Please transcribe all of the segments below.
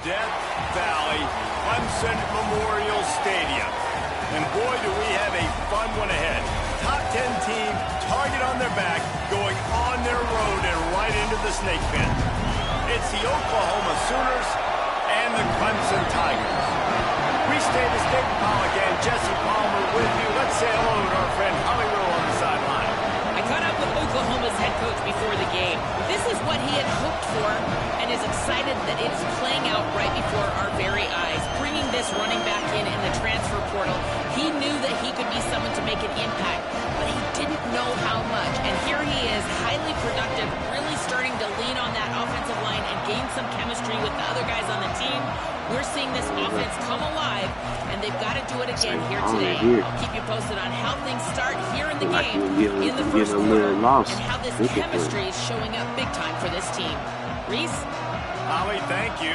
Death Valley Clemson Memorial Stadium. And boy, do we have a fun one ahead. Top 10 team, target on their back, going on their road and right into the snake pit. It's the Oklahoma Sooners and the Clemson Tigers. We stay with Dave Pollock and Jesse Palmer with you. Let's say hello to our friend Holly Rowe on the sideline. I caught up with Oklahoma's head coach before the game. This is what he had hoped for and is excited that it is playing out right before our very eyes. Bringing this running back in the transfer portal, he knew that he could be someone to make an impact, but he didn't know how much. And here he is, highly productive, really starting to lean on that offensive line and gain some chemistry with the other guys on the team. We're seeing this offense come alive, and they've got to do it again here today. I'll keep you posted on how things start here in the game in the first quarter and how this chemistry is showing up big time for this team. Reese? Holly, thank you.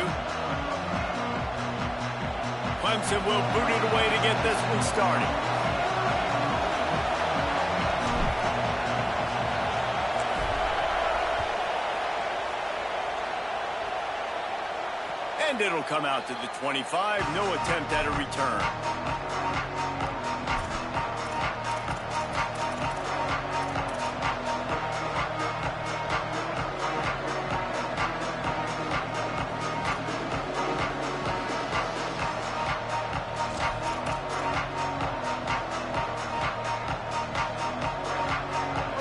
Clemson will boot it away to get this one started. And it'll come out to the 25. No attempt at a return.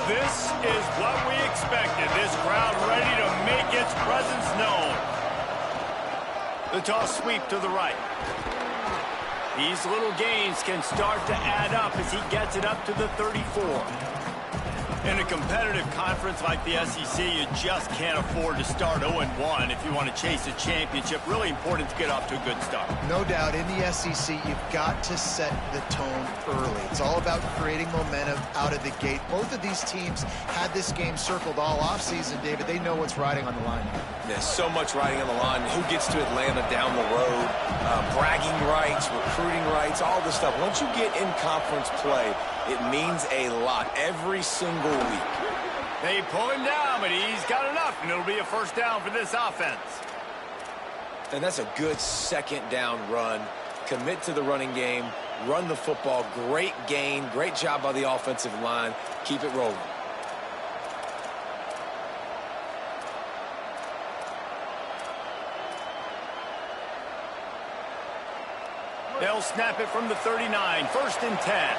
This is what we expected. This crowd ready to make its presence known. The toss sweep to the right. These little gains can start to add up as he gets it up to the 34. In a competitive conference like the SEC, you just can't afford to start 0-1 if you want to chase a championship. Really important to get off to a good start. No doubt, in the SEC, you've got to set the tone early. It's all about creating momentum out of the gate. Both of these teams had this game circled all offseason, David. They know what's riding on the line. There's so much riding on the line. Who gets to Atlanta down the road? Bragging rights, recruiting rights, all this stuff. Once you get in conference play, it means a lot every single week. They pull him down, but he's got enough, and it'll be a first down for this offense. And that's a good second down run. Commit to the running game, run the football. Great gain, great job by the offensive line. Keep it rolling. They'll snap it from the 39, 1st and 10.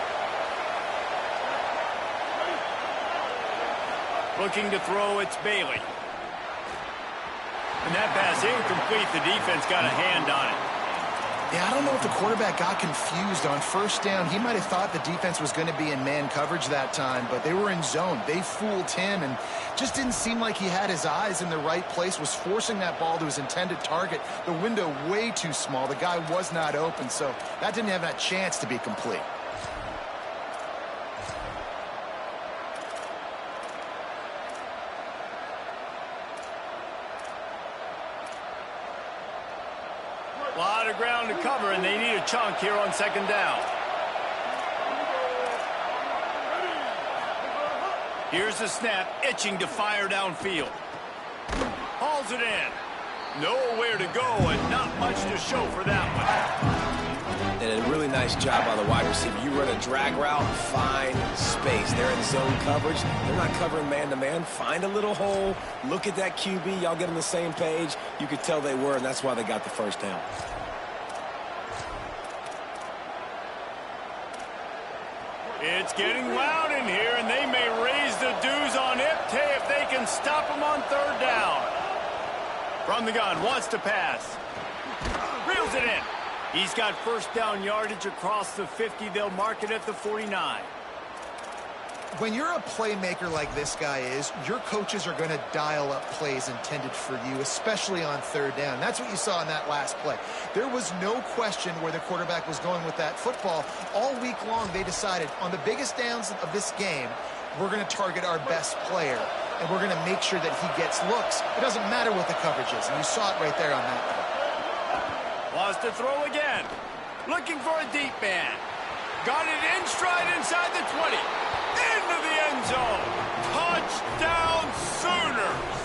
Looking to throw, it's Bailey. And that pass incomplete. The defense got a hand on it. Yeah, I don't know if the quarterback got confused on first down. He might have thought the defense was going to be in man coverage that time, but they were in zone. They fooled him and just didn't seem like he had his eyes in the right place, was forcing that ball to his intended target. The window way too small. The guy was not open, so that didn't have that chance to be complete. A lot of ground to cover, and they need a chunk here on 2nd down. Here's the snap, itching to fire downfield. Hauls it in. Nowhere to go, and not much to show for that one. And a really nice job by the wide receiver. You run a drag route, find space. They're in zone coverage. They're not covering man-to-man. Find a little hole. Look at that QB. Y'all get on the same page. You could tell they were, and that's why they got the first down. It's getting loud in here, and they may raise the dues on Iptay if they can stop him on 3rd down. From the gun, wants to pass. Reels it in. He's got first down yardage across the 50. They'll mark it at the 49. When you're a playmaker like this guy is, your coaches are going to dial up plays intended for you, especially on 3rd down. That's what you saw in that last play. There was no question where the quarterback was going with that football. All week long, they decided on the biggest downs of this game, we're going to target our best player, and we're going to make sure that he gets looks. It doesn't matter what the coverage is, and you saw it right there on that play. Wants to throw again. Looking for a deep man. Got it in stride inside the 20. Into the end zone. Touchdown, Sooners.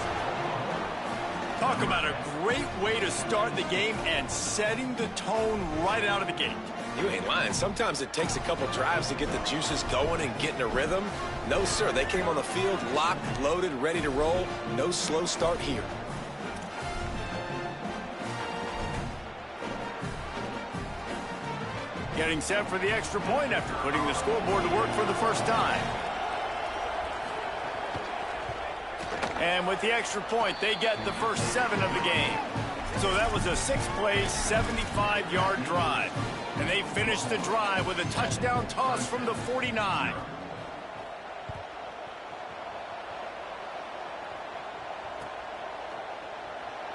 Talk about a great way to start the game and setting the tone right out of the gate. You ain't lying. Sometimes it takes a couple drives to get the juices going and get in a rhythm. No, sir. They came on the field locked, loaded, ready to roll. No slow start here. Getting set for the extra point after putting the scoreboard to work for the first time. And with the extra point, they get the first 7 of the game. So that was a 6-play, 75-yard drive. And they finished the drive with a touchdown toss from the 49.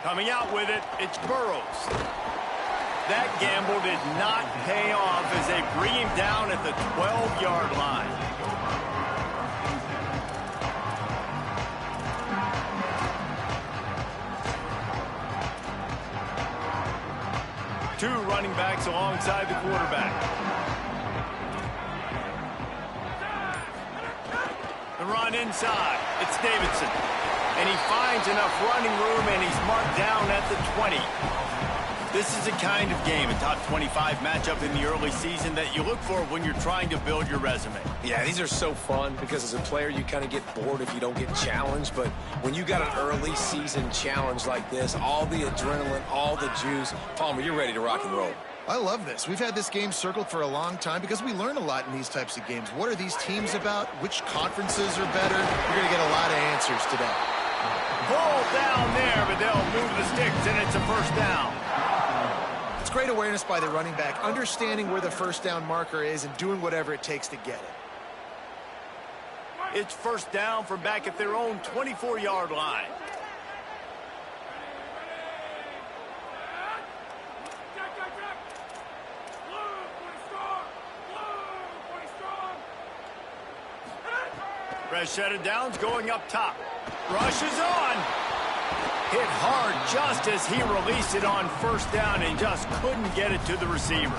Coming out with it, it's Burrows. That gamble did not pay off as they bring him down at the 12-yard line. Two running backs alongside the quarterback. The run inside. It's Davidson. And he finds enough running room, and he's marked down at the 20. This is the kind of game, a top 25 matchup in the early season, that you look for when you're trying to build your resume. Yeah, these are so fun because as a player, you kind of get bored if you don't get challenged. But when you got an early season challenge like this, all the adrenaline, all the juice, Palmer, you're ready to rock and roll. I love this. We've had this game circled for a long time because we learn a lot in these types of games. What are these teams about? Which conferences are better? You're going to get a lot of answers today. Ball down there, but they'll move the sticks, and it's a first down. It's great awareness by the running back, understanding where the first down marker is and doing whatever it takes to get it. It's first down from back at their own 24-yard line. Fresh set of downs going up top. Rush is on. Hit hard just as he released it on first down and just couldn't get it to the receiver.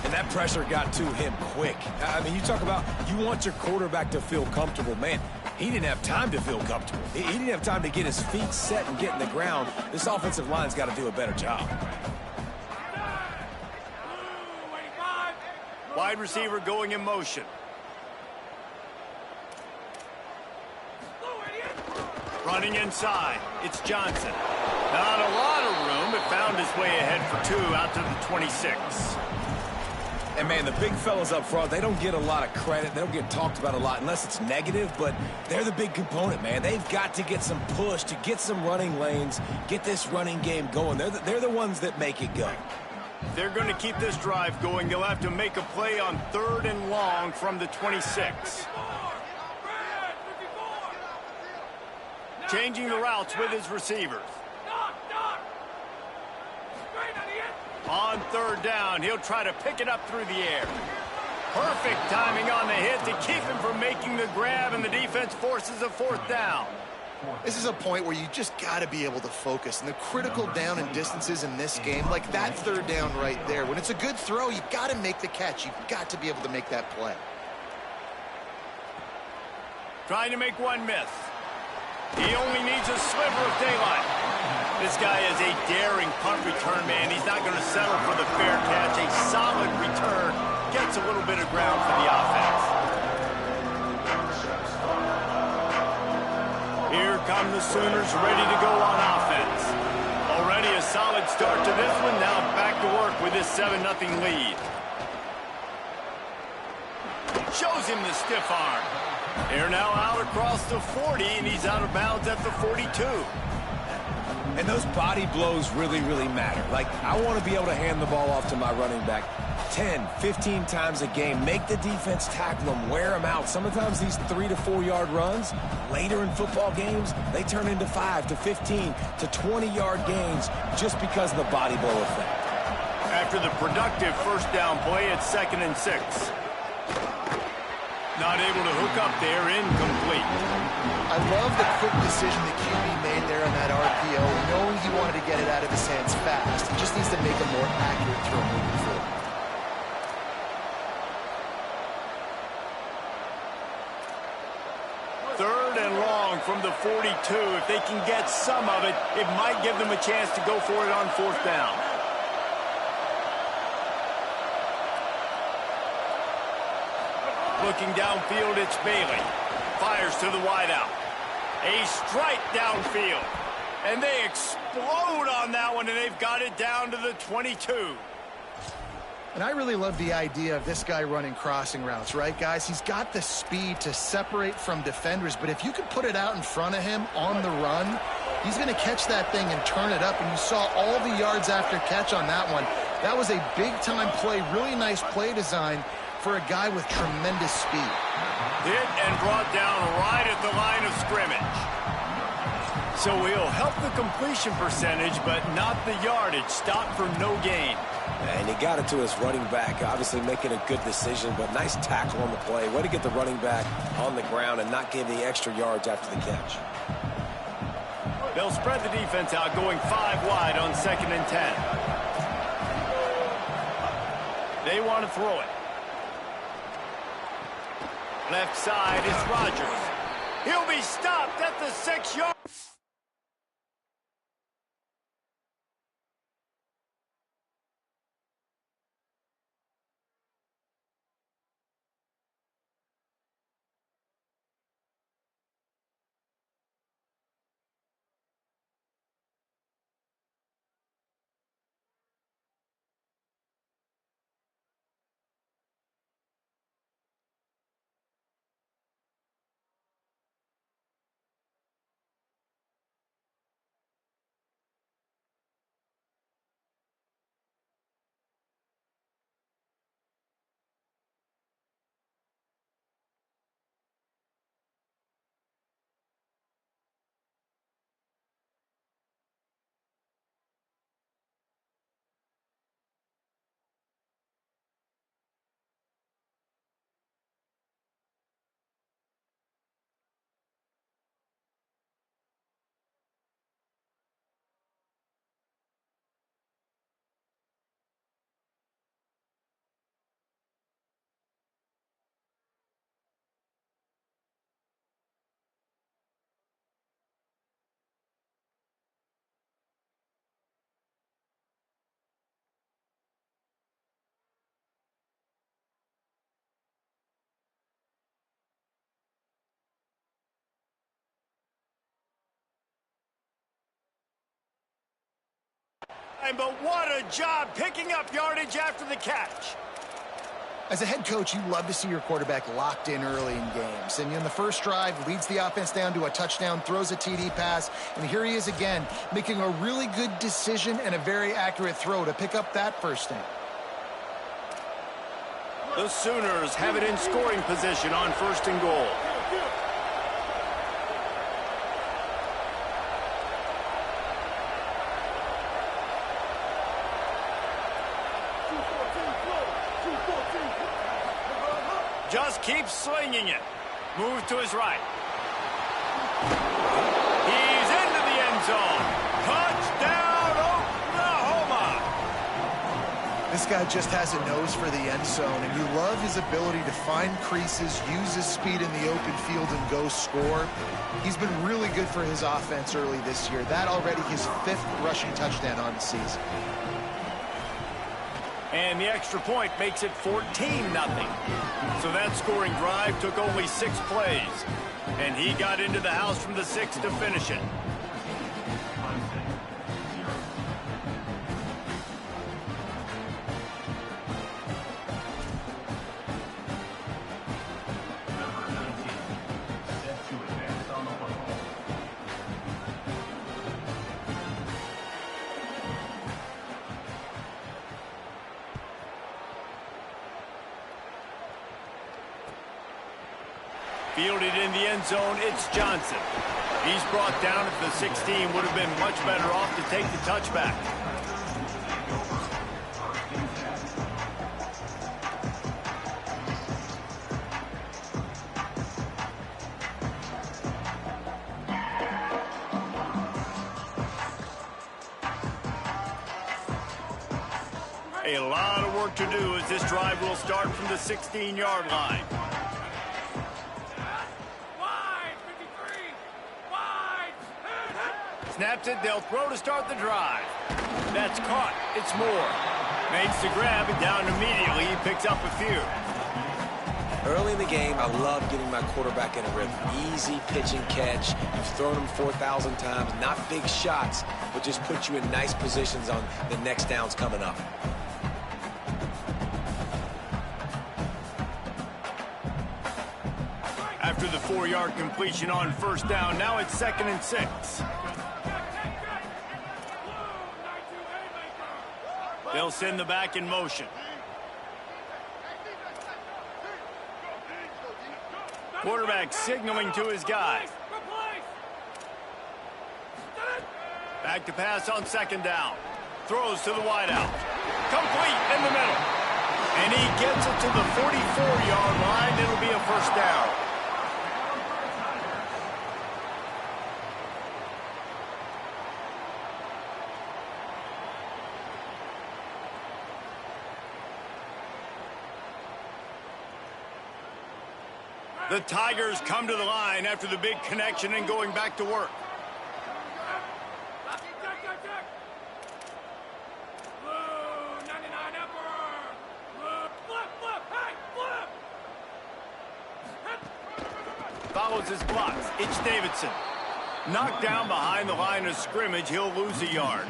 And that pressure got to him quick. I mean, you talk about you want your quarterback to feel comfortable. Man, he didn't have time to feel comfortable. He didn't have time to get his feet set and get in the ground. This offensive line's got to do a better job. Wide receiver going in motion. Running inside, it's Johnson. Not a lot of room, but found his way ahead for 2 out to the 26. And, man, the big fellas up front, they don't get a lot of credit. They don't get talked about a lot unless it's negative, but they're the big component, man. They've got to get some push to get some running lanes, get this running game going. They're the ones that make it go. They're going to keep this drive going. They'll have to make a play on 3rd and long from the 26. Changing the routes with his receivers. On 3rd down, he'll try to pick it up through the air. Perfect timing on the hit to keep him from making the grab, and the defense forces a 4th down. This is a point where you just got to be able to focus. And the critical down and distances in this game, like that 3rd down right there, when it's a good throw, you've got to make the catch. You've got to be able to make that play. Trying to make one miss. He only needs a sliver of daylight. This guy is a daring punt return man. He's not going to settle for the fair catch. A solid return gets a little bit of ground for the offense. Here come the Sooners ready to go on offense. Already a solid start to this one. Now back to work with this 7-0 lead. Shows him the stiff arm. They're now out across the 40, and he's out of bounds at the 42. And those body blows really, really matter. Like, I want to be able to hand the ball off to my running back 10, 15 times a game. Make the defense tackle them, wear them out. Sometimes these 3 to 4 yard runs, later in football games, they turn into 5 to 15 to 20-yard gains just because of the body blow effect. After the productive first down play, it's 2nd and 6. Not able to hook up there, incomplete. I love the quick decision that QB made there on that RPO, knowing he wanted to get it out of his hands fast. He just needs to make a more accurate throw moving forward. Third and long from the 42. If they can get some of it, it might give them a chance to go for it on 4th down. Looking downfield, it's Bailey. Fires to the wideout. A strike downfield. And they explode on that one, and they've got it down to the 22. And I really love the idea of this guy running crossing routes, right, guys? He's got the speed to separate from defenders, but if you could put it out in front of him on the run, he's going to catch that thing and turn it up, and you saw all the yards after catch on that one. That was a big-time play, really nice play design for a guy with tremendous speed. Hit and brought down right at the line of scrimmage. So he'll help the completion percentage, but not the yardage. Stopped for no gain. And he got it to his running back, obviously making a good decision, but nice tackle on the play. Way to get the running back on the ground and not give the extra yards after the catch. They'll spread the defense out, going 5 wide on 2nd and 10. They want to throw it. Left side is Rodgers. He'll be stopped at the 6-yard. But what a job picking up yardage after the catch. As a head coach, you love to see your quarterback locked in early in games. And in the first drive, leads the offense down to a touchdown, throws a TD pass, and here he is again, making a really good decision and a very accurate throw to pick up that first down. The Sooners have it in scoring position on 1st and goal. Just keeps slinging it. Move to his right. He's into the end zone. Touchdown, Oklahoma! This guy just has a nose for the end zone, and you love his ability to find creases, use his speed in the open field, and go score. He's been really good for his offense early this year. That already his 5th rushing touchdown on the season. And the extra point makes it 14-0. So that scoring drive took only 6 plays. And he got into the house from the 6 to finish it. Fielded in the end zone, it's Johnson. He's brought down at the 16, would have been much better off to take the touchback. A lot of work to do as this drive will start from the 16-yard line. snaps it. They'll throw to start the drive. That's caught. It's Moore. Makes the grab and down immediately. He picks up a few. Early in the game, I love getting my quarterback in a rhythm. Easy pitch and catch. You've thrown them 4,000 times. Not big shots, but just put you in nice positions on the next downs coming up. After the 4-yard completion on first down, now it's 2nd and 6. They'll send the back in motion. Quarterback signaling to his guy. Back to pass on 2nd down. Throws to the wideout. Complete in the middle. And he gets it to the 44-yard line. It'll be a first down. The Tigers come to the line after the big connection and going back to work. Follows his blocks. It's Davidson. Knocked down behind the line of scrimmage. He'll lose a yard.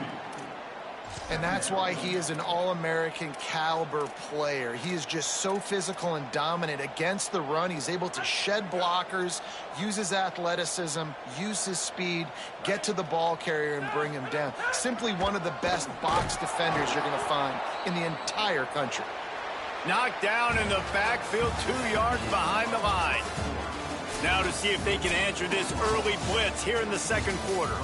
And that's why he is an All-American caliber player. He is just so physical and dominant against the run. He's able to shed blockers, use his athleticism, use his speed, get to the ball carrier and bring him down. Simply one of the best box defenders you're going to find in the entire country. Knocked down in the backfield, 2 yards behind the line. Now to see if they can answer this early blitz here in the 2nd quarter.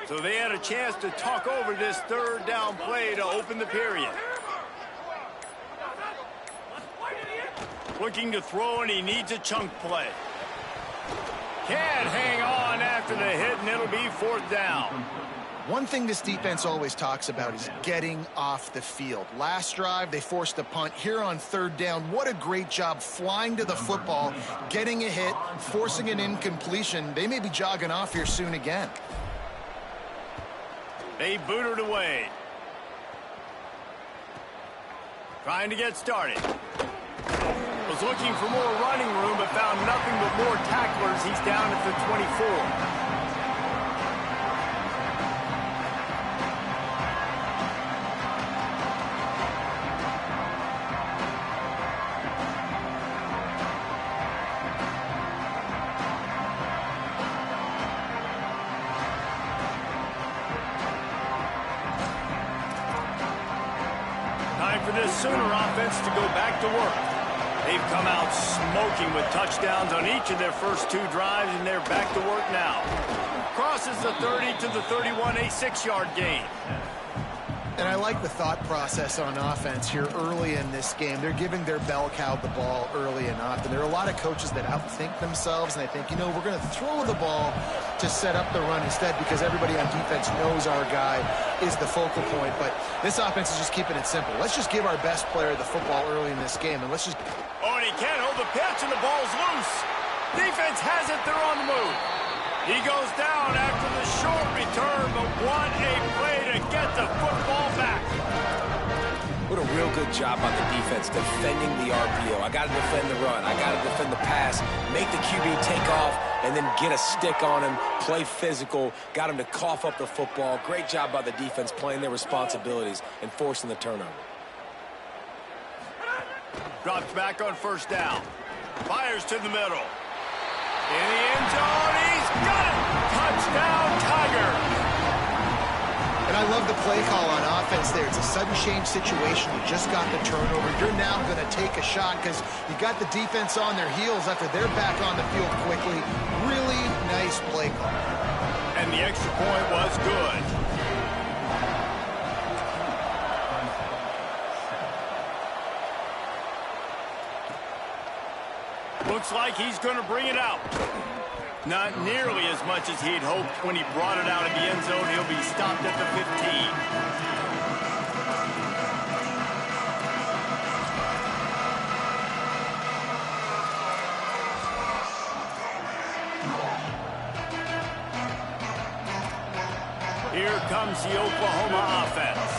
So they had a chance to talk over this 3rd down play to open the period. Looking to throw, and he needs a chunk play. Can't hang on after the hit, and it'll be 4th down. One thing this defense always talks about is getting off the field. Last drive, they forced a punt. Here on 3rd down, what a great job flying to the football, getting a hit, forcing an incompletion. They may be jogging off here soon again. They booted away. Trying to get started. Was looking for more running room, but found nothing but more tacklers. He's down at the 24. For this Sooner offense to go back to work. They've come out smoking with touchdowns on each of their first 2 drives, and they're back to work now. Crosses the 30 to the 31, a 6-yard gain. And I like the thought process on offense here early in this game. They're giving their bell cow the ball early and often. There are a lot of coaches that outthink themselves, and they think, you know, we're going to throw the ball to set up the run instead because everybody on defense knows our guy is the focal point. But this offense is just keeping it simple. Let's just give our best player the football early in this game, and let's just... Oh, and he can't hold the pitch, and the ball's loose. Defense has it. They're on the move. He goes down after the short return, but what a play to get the football back. What a real good job on the defense defending the RPO. I got to defend the run. I got to defend the pass, make the QB take off, and then get a stick on him, play physical, got him to cough up the football. Great job by the defense playing their responsibilities and forcing the turnover. Drops back on first down. Fires to the middle. In the end zone, he's got it! Touchdown, Tiger! And I love the play call on offense there. It's a sudden change situation. You just got the turnover. You're now going to take a shot because you got the defense on their heels after they're back on the field quickly. Really nice play call. And the extra point was good. Looks Looks like he's going to bring it out. Not nearly as much as he'd hoped when he brought it out of the end zone. He'll be stopped at the 15. Here comes the Oklahoma offense.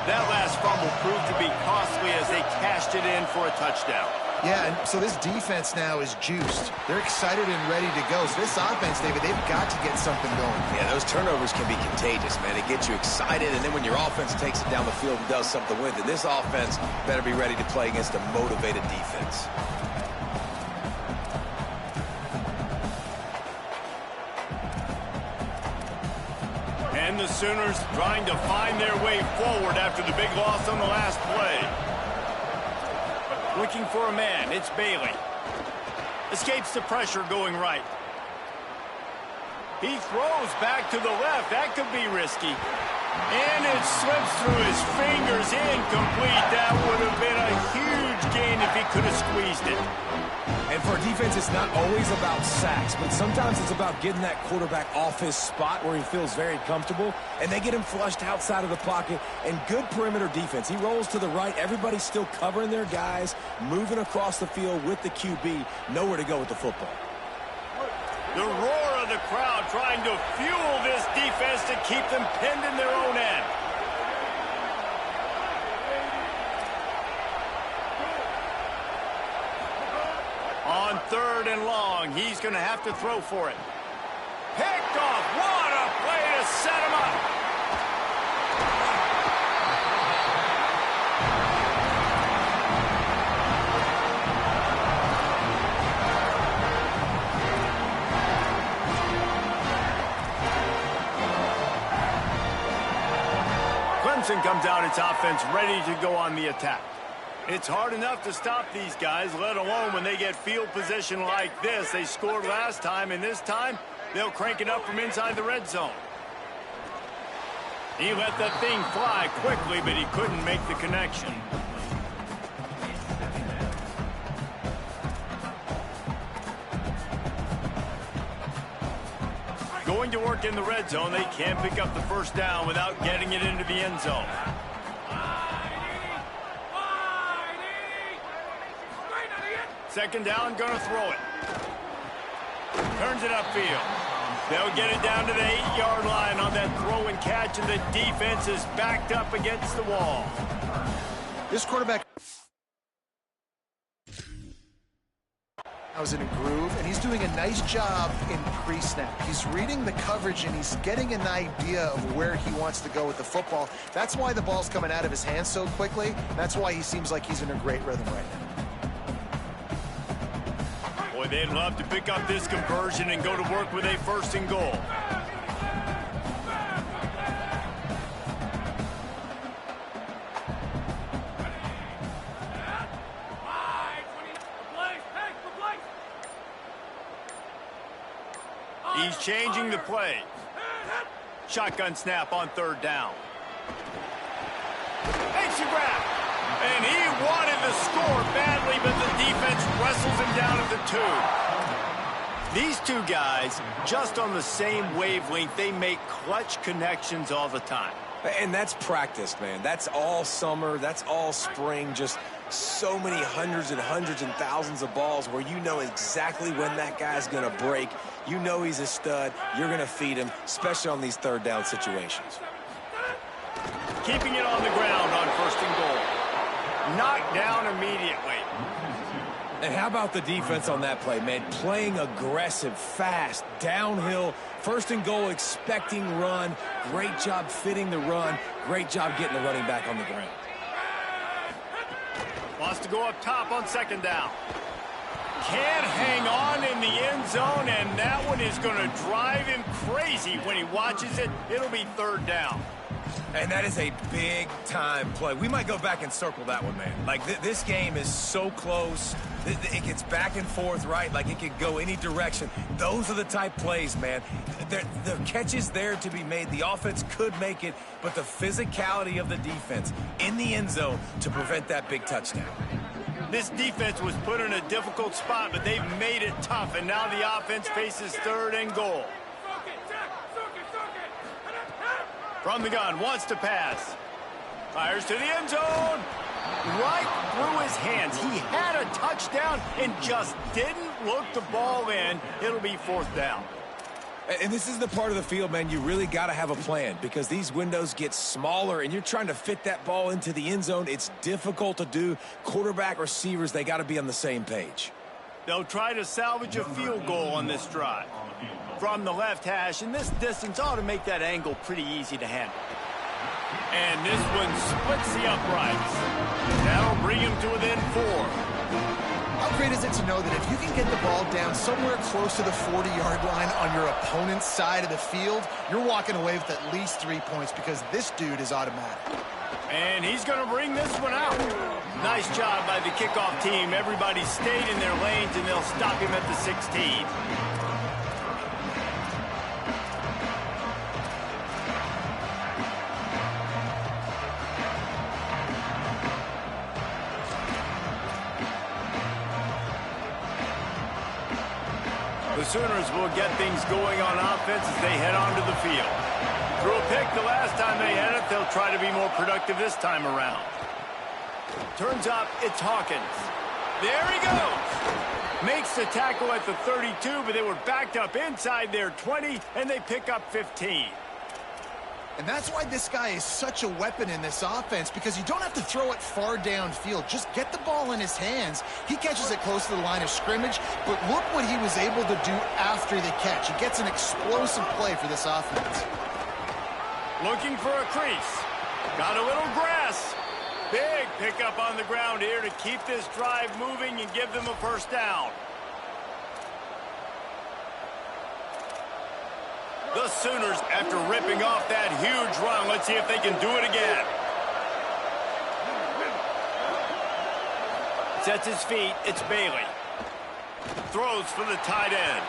That last fumble proved to be costly as they cashed it in for a touchdown. Yeah, and so this defense now is juiced. They're excited and ready to go. So this offense, David, they've got to get something going. Yeah, those turnovers can be contagious, man. It gets you excited, and then when your offense takes it down the field and does something with it, this offense better be ready to play against a motivated defense. And the Sooners trying to find their way forward after the big loss on the last play. Looking for a man, it's Bailey. Escapes the pressure going right. He throws back to the left. That could be risky. And it slips through his fingers, incomplete. That would have been a huge gain if he could have squeezed it. And for a defense, it's not always about sacks, but sometimes it's about getting that quarterback off his spot where he feels very comfortable, and they get him flushed outside of the pocket, and good perimeter defense. He rolls to the right. Everybody's still covering their guys, moving across the field with the QB, nowhere to go with the football. The roar of the crowd trying to fuel this defense to keep them pinned in their own end. On 3rd and long, he's going to have to throw for it. Picked off. What a play to set him up. Clemson comes out its offense ready to go on the attack. It's hard enough to stop these guys, let alone when they get field position like this. They scored last time, and this time they'll crank it up from inside the red zone. He let that thing fly quickly, but he couldn't make the connection. Going to work in the red zone, they can't pick up the first down without getting it into the end zone. Second down, gonna throw it. Turns it upfield. They'll get it down to the 8-yard line on that throw and catch, and the defense is backed up against the wall. This quarterback was in a groove, and he's doing a nice job in pre-snap. He's reading the coverage, and he's getting an idea of where he wants to go with the football. That's why the ball's coming out of his hands so quickly. That's why he seems like he's in a great rhythm right now. Boy, they'd love to pick up this conversion and go to work with a 1st and goal. He's changing the play. Shotgun snap on 3rd down. Makes a grab. And he wanted to score badly, but the defense wrestles him down at the 2. These two guys, just on the same wavelength, they make clutch connections all the time. And that's practice, man. That's all summer. That's all spring. Just so many hundreds and thousands of balls where you know exactly when that guy's going to break. You know he's a stud. You're going to feed him, especially on these 3rd down situations. Keeping it on the ground on 1st and goal. Knocked down immediately. And how about the defense on that play, man? Playing aggressive, fast, downhill, 1st and goal, expecting run. Great job fitting the run. Great job getting the running back on the ground. Wants to go up top on 2nd down. Can't hang on in the end zone, and that one is going to drive him crazy when he watches it. It'll be 3rd down. And that is a big-time play. We might go back and circle that one, man. Like, this game is so close. It gets back and forth, right? Like, it could go any direction. Those are the type plays, man. The catch is there to be made. The offense could make it, but the physicality of the defense in the end zone to prevent that big touchdown. This defense was put in a difficult spot, but they've made it tough, and now the offense faces 3rd and goal. From the gun, wants to pass. Fires to the end zone. Right through his hands. He had a touchdown and just didn't look the ball in. It'll be 4th down. And this is the part of the field, man, you really got to have a plan because these windows get smaller and you're trying to fit that ball into the end zone. It's difficult to do. Quarterback, receivers, they got to be on the same page. They'll try to salvage a field goal on this drive. From the left hash, and this distance ought to make that angle pretty easy to handle. And this one splits the uprights. That'll bring him to within 4. How great is it to know that if you can get the ball down somewhere close to the 40-yard line on your opponent's side of the field, you're walking away with at least 3 points because this dude is automatic. And he's going to bring this one out. Nice job by the kickoff team. Everybody stayed in their lanes, and they'll stop him at the 16. The Sooners will get things going on offense as they head onto the field. Threw a pick the last time they had it. They'll try to be more productive this time around. Turns up, it's Hawkins. There he goes. Makes the tackle at the 32, but they were backed up inside their 20, and they pick up 15. And that's why this guy is such a weapon in this offense, because you don't have to throw it far downfield. Just get the ball in his hands. He catches it close to the line of scrimmage, but look what he was able to do after the catch. He gets an explosive play for this offense. Looking for a crease. Got a little grass. Big pickup on the ground here to keep this drive moving and give them a 1st down. The Sooners, after ripping off that huge run, let's see if they can do it again. Sets his feet, it's Bailey. Throws for the tight end.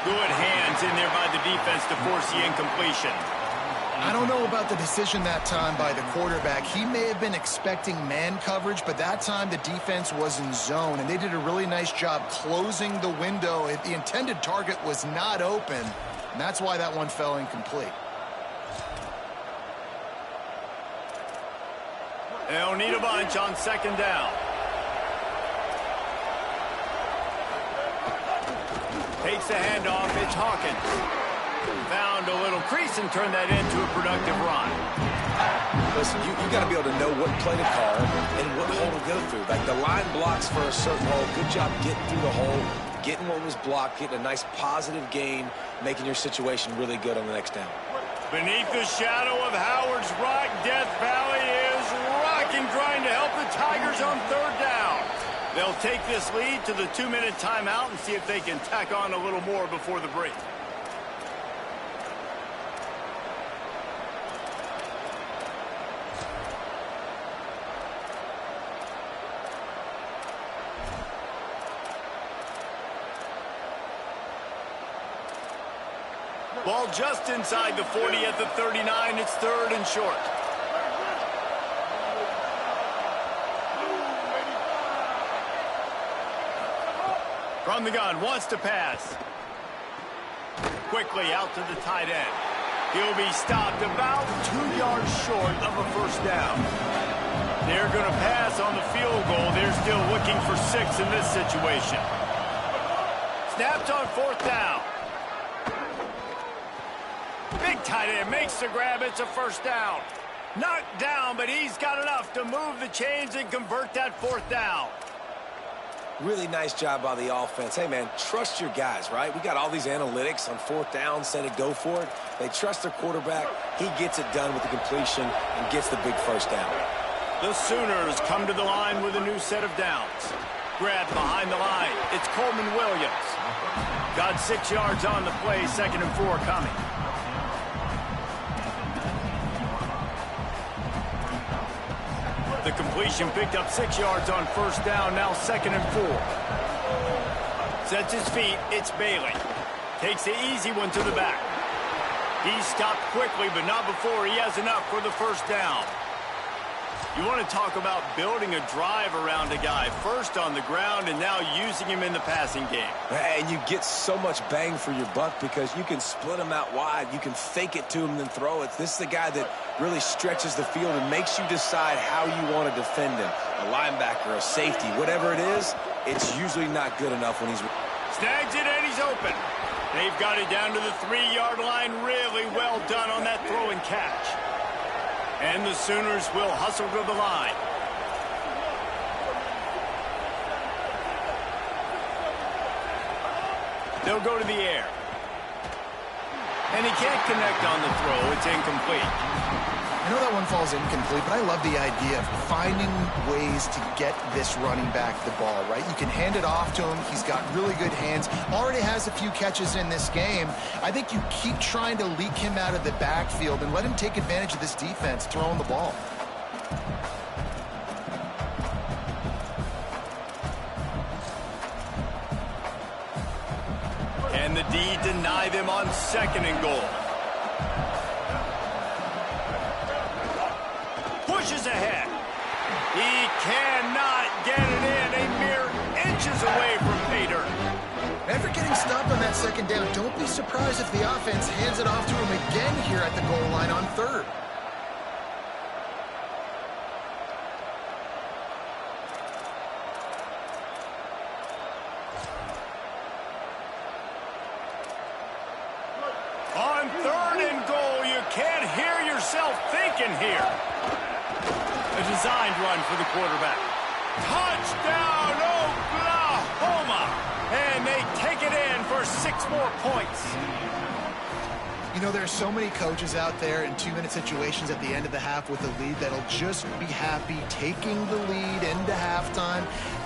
Good hands in there by the defense to force the incompletion. I don't know about the decision that time by the quarterback. He may have been expecting man coverage, but that time the defense was in zone, and they did a really nice job closing the window. The intended target was not open. And that's why that one fell incomplete. They'll need a bunch on 2nd down. Takes the handoff. It's Hawkins. Found a little crease and turned that into a productive run. Listen, you got to be able to know what play to call and what hole to go through. Like the line blocks for a certain hole. Good job getting through the hole, getting what was blocked, getting a nice positive gain, making your situation really good on the next down. Beneath the shadow of Howard's Rock, Death Valley is rocking, trying to help the Tigers on 3rd down. They'll take this lead to the 2-minute timeout and see if they can tack on a little more before the break. Ball just inside the 40 at the 39. It's 3rd and short. From the gun, wants to pass. Quickly out to the tight end. He'll be stopped about 2 yards short of a 1st down. They're going to pass on the field goal. They're still looking for 6 in this situation. Snapped on 4th down. Big tight end makes the grab. It's a 1st down. Knocked down, but he's got enough to move the chains and convert that 4th down. Really nice job by the offense. Hey, man, trust your guys, right? We got all these analytics on 4th down, said it, go for it. They trust their quarterback. He gets it done with the completion and gets the big 1st down. The Sooners come to the line with a new set of downs. Grabbed behind the line. It's Coleman Williams. Got 6 yards on the play, 2nd and 4 coming. The completion picked up 6 yards on 1st down, now 2nd and 4. Sets his feet, it's Bailey. Takes the easy one to the back. He stopped quickly, but not before he has enough for the 1st down. You want to talk about building a drive around a guy, first on the ground and now using him in the passing game. And you get so much bang for your buck because you can split him out wide. You can fake it to him and then throw it. This is the guy that really stretches the field and makes you decide how you want to defend him. A linebacker, a safety, whatever it is, it's usually not good enough when he's... Snags it and he's open. They've got it down to the 3-yard line. Really well done on that throw and catch. And the Sooners will hustle to the line. They'll go to the air. And he can't connect on the throw. It's incomplete. I know that one falls incomplete, but I love the idea of finding ways to get this running back the ball, right? You can hand it off to him. He's got really good hands. Already has a few catches in this game. I think you keep trying to leak him out of the backfield and let him take advantage of this defense throwing the ball. And the D deny them on 2nd and goal. Pushes ahead. He cannot get it in. A mere inches away from pay dirt. After getting stopped on that 2nd down, don't be surprised if the offense hands it off to him again here at the goal line on 3rd. On 3rd and goal, you can't hear yourself thinking here. A designed run for the quarterback. Touchdown, Oklahoma! And they take it in for 6 more points. You know, there's so many coaches out there in 2-minute situations at the end of the half with a lead that'll just be happy taking the lead into halftime.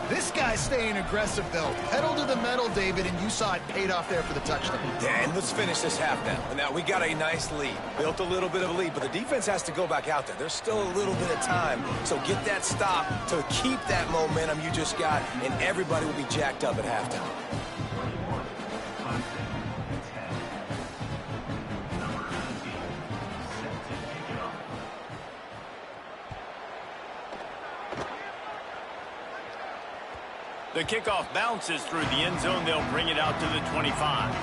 This guy's staying aggressive, though. Pedal to the metal, David, and you saw it paid off there for the touchdown. And let's finish this half now. Now, we got a nice lead. Built a little bit of a lead, but the defense has to go back out there. There's still a little bit of time. So get that stop to keep that momentum you just got, and everybody will be jacked up at halftime. The kickoff bounces through the end zone. They'll bring it out to the 25.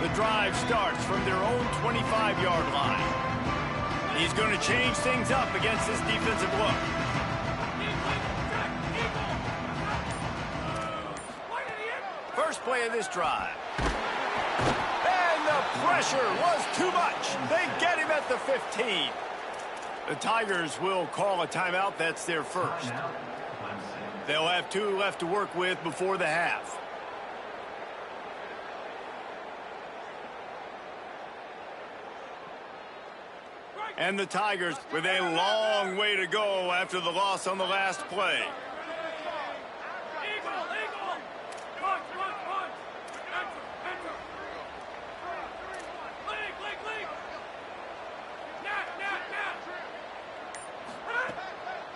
The drive starts from their own 25-yard line. He's going to change things up against this defensive look. First play of this drive. And the pressure was too much. They get him at the 15. The Tigers will call a timeout. That's their first. They'll have 2 left to work with before the half. And the Tigers with a long way to go after the loss on the last play.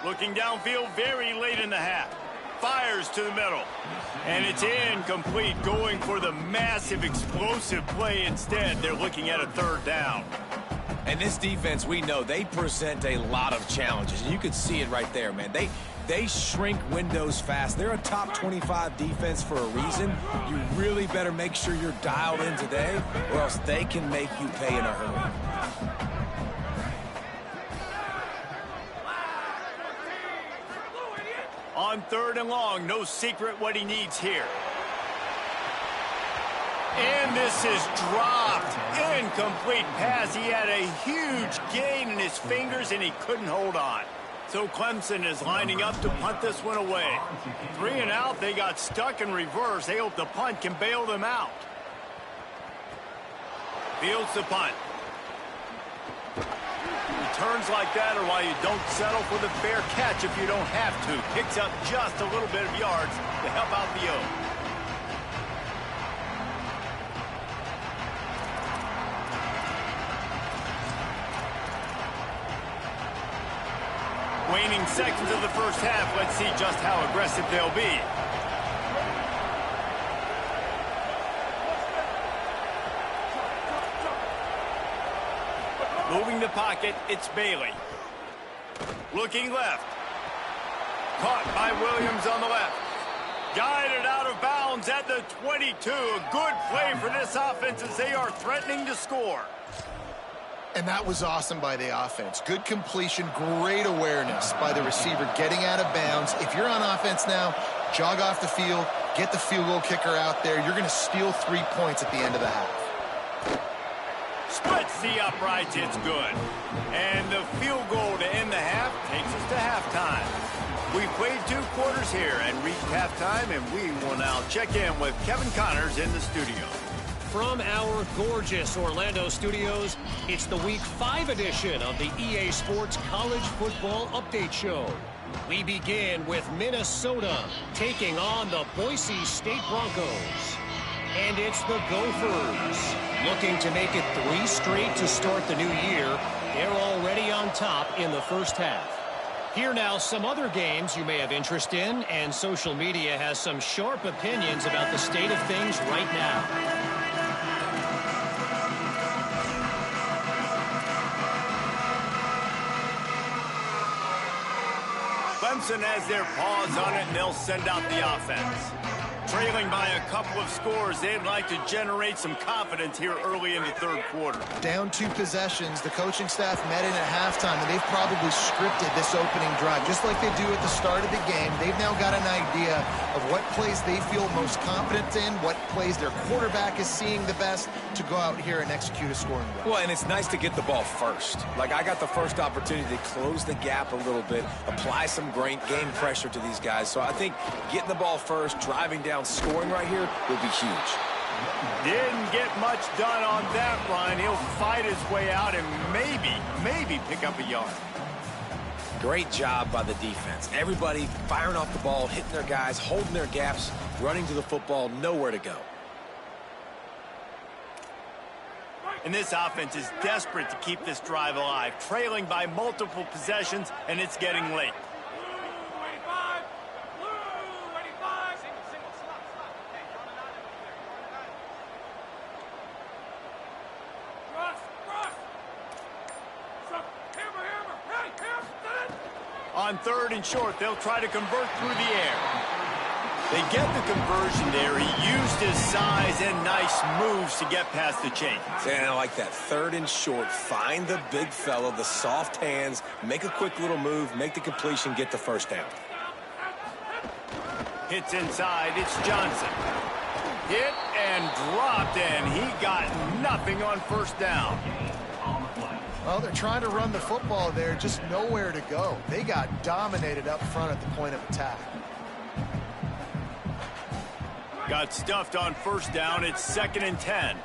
Looking downfield very late in the half. Fires to the middle. And it's incomplete, going for the massive explosive play instead. They're looking at a 3rd down. And this defense, we know, they present a lot of challenges. And you can see it right there, man. They shrink windows fast. They're a top 25 defense for a reason. You really better make sure you're dialed in today, or else they can make you pay in a hurry. On 3rd and long, no secret what he needs here. And this is dropped. Incomplete pass. He had a huge gain in his fingers, and he couldn't hold on. So Clemson is lining up to punt this one away. 3 and out. They got stuck in reverse. They hope the punt can bail them out. Fields the punt. Returns like that are why you don't settle for the fair catch if you don't have to. Picks up just a little bit of yards to help out the O. remaining seconds of the first half. Let's see just how aggressive they'll be. Moving the pocket, it's Bailey. Looking left. Caught by Williams on the left. Guided out of bounds at the 22. A good play for this offense as they are threatening to score. And that was awesome by the offense. Good completion, great awareness by the receiver getting out of bounds. If you're on offense now, jog off the field, get the field goal kicker out there. You're going to steal 3 points at the end of the half. Splits the uprights, it's good. And the field goal to end the half takes us to halftime. We played 2 quarters here and reached halftime, and we will now check in with Kevin Connors in the studio. From our gorgeous Orlando studios, it's the Week 5 edition of the EA Sports College Football Update Show. We begin with Minnesota taking on the Boise State Broncos. And it's the Gophers looking to make it 3 straight to start the new year. They're already on top in the first half. Here now some other games you may have interest in, and social media has some sharp opinions about the state of things right now. Clemson has their paws on it, and they'll send out the offense. Trailing by a couple of scores, they'd like to generate some confidence here early in the third quarter. Down 2 possessions, the coaching staff met in at halftime, and they've probably scripted this opening drive. Just like they do at the start of the game, they've now got an idea of what plays they feel most confident in, what plays their quarterback is seeing the best to go out here and execute a scoring drive. Well, and it's nice to get the ball first. Like, I got the first opportunity to close the gap a little bit, apply some great game pressure to these guys. So I think getting the ball first, driving down, scoring right here will be huge. Didn't get much done on that run. He'll fight his way out and maybe pick up a yard. Great job by the defense. Everybody firing off the ball, hitting their guys, holding their gaps, running to the football, nowhere to go. And this offense is desperate to keep this drive alive, trailing by multiple possessions, and it's getting late. On 3rd and short, they'll try to convert through the air. They get the conversion there. He used his size and nice moves to get past the chains. And I like that. 3rd and short. Find the big fella, the soft hands, make a quick little move, make the completion, get the first down. Hits inside. It's Johnson. Hit and dropped, and he got nothing on first down. Well, they're trying to run the football there, just nowhere to go. They got dominated up front at the point of attack. Got stuffed on first down. It's 2nd and 10.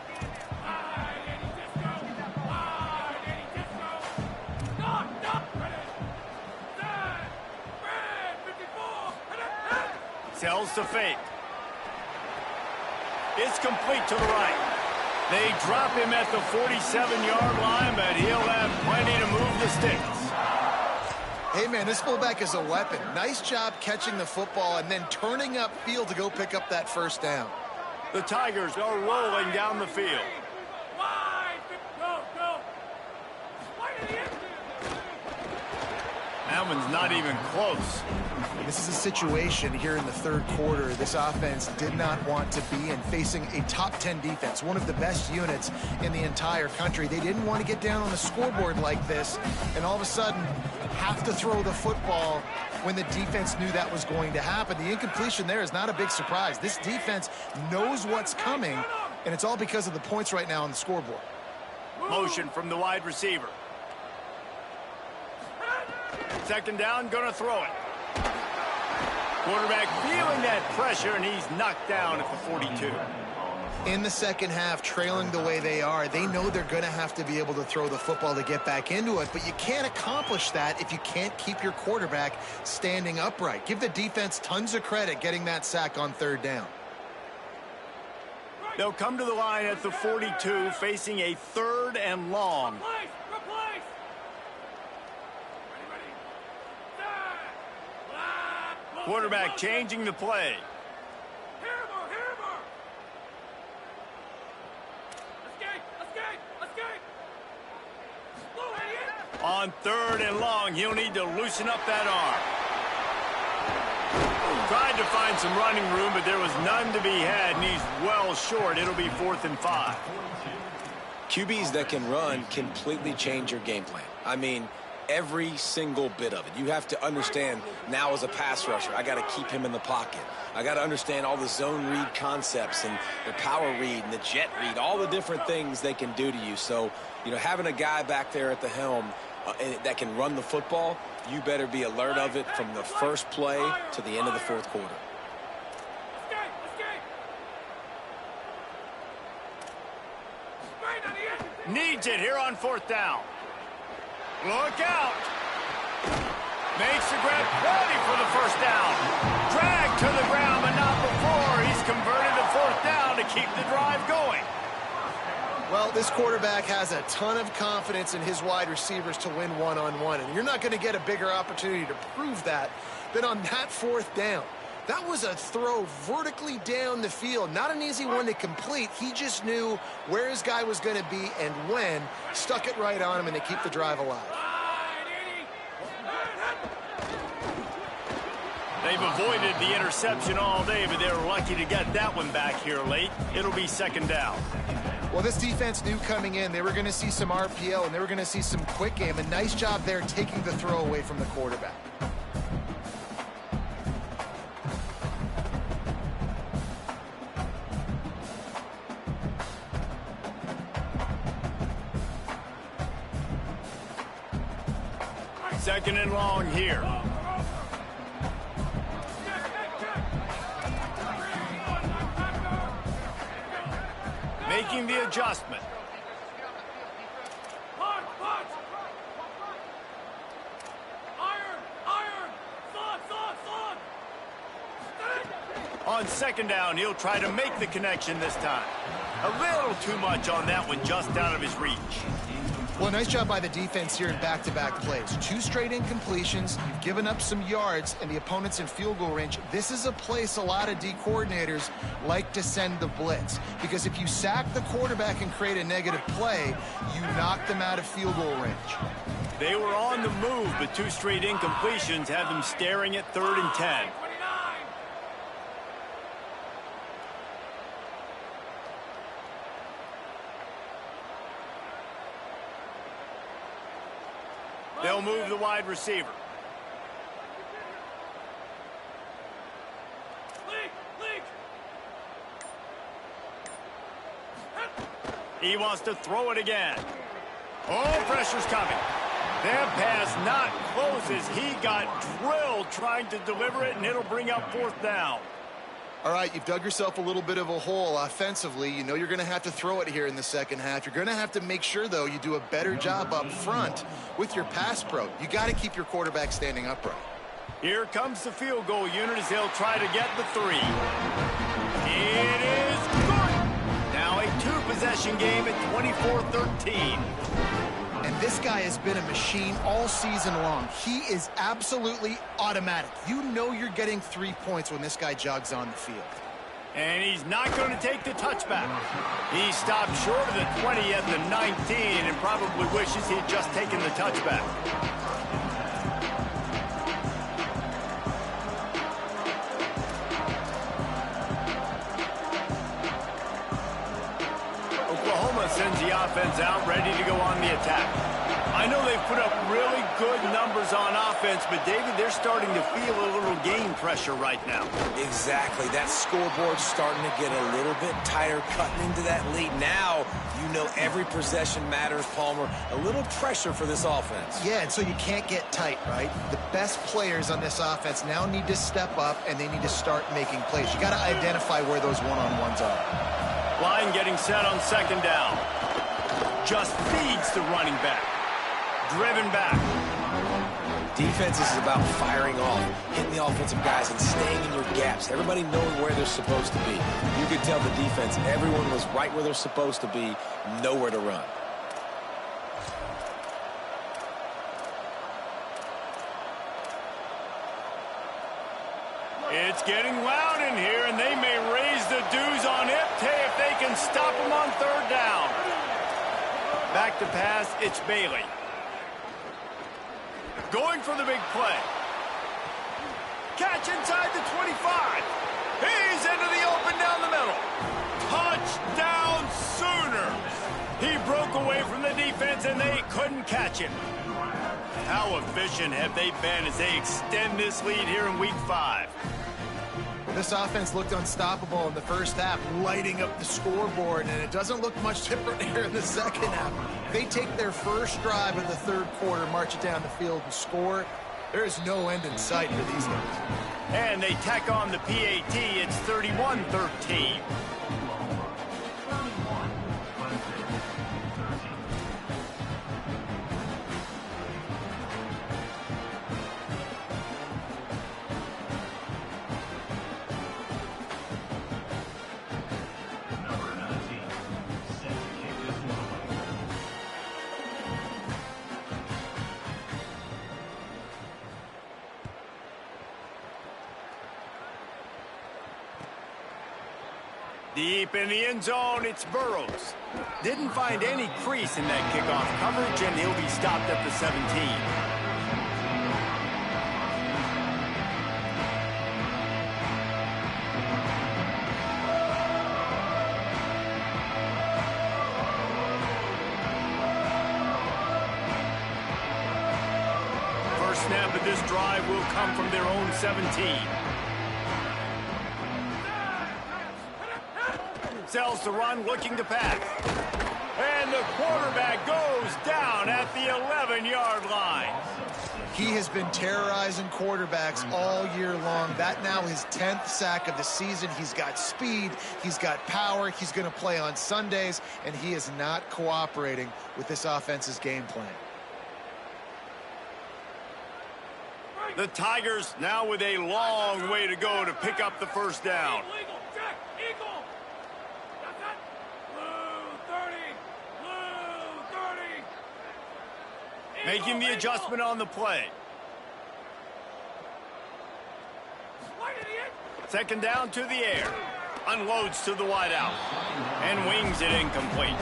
Sells to fake. It's complete to the right. They drop him at the 47-yard line, but he'll have plenty to move the sticks. Hey, man, this fullback is a weapon. Nice job catching the football and then turning upfield to go pick up that first down. The Tigers are rolling down the field. That one's not even close. This is a situation here in the 3rd quarter this offense did not want to be in, facing a top 10 defense, one of the best units in the entire country. They didn't want to get down on the scoreboard like this and all of a sudden have to throw the football when the defense knew that was going to happen. The incompletion there is not a big surprise. This defense knows what's coming, and it's all because of the points right now on the scoreboard. Motion from the wide receiver. 2nd down, gonna throw it. Quarterback feeling that pressure, and he's knocked down at the 42. In the second half, trailing the way they are, they know they're going to have to be able to throw the football to get back into it, but you can't accomplish that if you can't keep your quarterback standing upright. Give the defense tons of credit getting that sack on 3rd down. They'll come to the line at the 42, facing a 3rd and long. Quarterback changing the play. On 3rd and long, he'll need to loosen up that arm. Tried to find some running room, but there was none to be had, and he's well short. It'll be 4th and 5. QBs that can run completely change your game plan. I mean, every single bit of it. You have to understand now as a pass rusher, I got to keep him in the pocket. I got to understand all the zone read concepts and the power read and the jet read, all the different things they can do to you. So, you know, having a guy back there at the helm that can run the football, you better be alert of it from the first play to the end of the 4th quarter. Needs it here on 4th down. Look out. Makes the grab, ready for the 1st down. Dragged to the ground, but not before. He's converted to 4th down to keep the drive going. Well, this quarterback has a ton of confidence in his wide receivers to win one-on-one, and you're not going to get a bigger opportunity to prove that than on that 4th down. That was a throw vertically down the field. Not an easy one to complete. He just knew where his guy was going to be and when. Stuck it right on him, and they keep the drive alive. They've avoided the interception all day, but they were lucky to get that one back here late. It'll be 2nd down. Well, this defense knew coming in they were going to see some RPO and they were going to see some quick game. A nice job there taking the throw away from the quarterback. Second and long here. Making the adjustment. On 2nd down, he'll try to make the connection this time. A little too much on that one, just out of his reach. Well, nice job by the defense here in back-to-back plays. 2 straight incompletions. You've given up some yards, and the opponent's in field goal range. This is a place a lot of D coordinators like to send the blitz, because if you sack the quarterback and create a negative play, you knock them out of field goal range. They were on the move, but 2 straight incompletions have them staring at 3rd and 10. They'll move the wide receiver. He wants to throw it again. Oh, pressure's coming. That pass not closes. He got drilled trying to deliver it, and it'll bring up 4th down. All right, you've dug yourself a little bit of a hole offensively. You know you're going to have to throw it here in the 2nd half. You're going to have to make sure, though, you do a better job up front with your pass pro. You got to keep your quarterback standing upright. Here comes the field goal unit as they'll try to get the 3. It is good. Now a 2-possession game at 24-13. And this guy has been a machine all season long. He is absolutely automatic. You know you're getting 3 points when this guy jogs on the field. And he's not going to take the touchback. He stopped short of the 20 at the 19 and probably wishes he'd just taken the touchback. Oklahoma sends the offense out, ready to go on the attack. I know they've put up really good numbers on offense, but David, they're starting to feel a little game pressure right now. Exactly. That scoreboard's starting to get a little bit tighter, cutting into that lead. Now, you know every possession matters, Palmer. A little pressure for this offense. Yeah, and so you can't get tight, right? The best players on this offense now need to step up, and they need to start making plays. You got to identify where those one-on-ones are. Line getting set on 2nd down. Just feeds the running back. Driven back. Defense is about firing off, hitting the offensive guys, and staying in your gaps. Everybody knowing where they're supposed to be. You could tell the defense, everyone was right where they're supposed to be, nowhere to run. It's getting loud in here, and they may raise the dues on it if they can stop them on third down. Back to pass, it's Bailey. Going for the big play. Catch inside the 25. He's into the open down the middle. Touchdown Sooners. He broke away from the defense, and they couldn't catch him. How efficient have they been as they extend this lead here in Week 5? Well, this offense looked unstoppable in the first half, lighting up the scoreboard, and it doesn't look much different here in the second half. They take their first drive of the third quarter, march it down the field, and score. There is no end in sight for these guys. And they tack on the PAT. It's 31-13. Deep in the end zone, it's Burrows. Didn't find any crease in that kickoff coverage, and he'll be stopped at the 17. First snap of this drive will come from their own 17. Sells the run, looking to pass. And the quarterback goes down at the 11-yard line. He has been terrorizing quarterbacks all year long. That now his 10th sack of the season. He's got speed. He's got power. He's going to play on Sundays, and he is not cooperating with this offense's game plan. The Tigers now with a long way to go to pick up the first down. Making the adjustment on the play. Second down to the air. Unloads to the wideout. And wings it incomplete.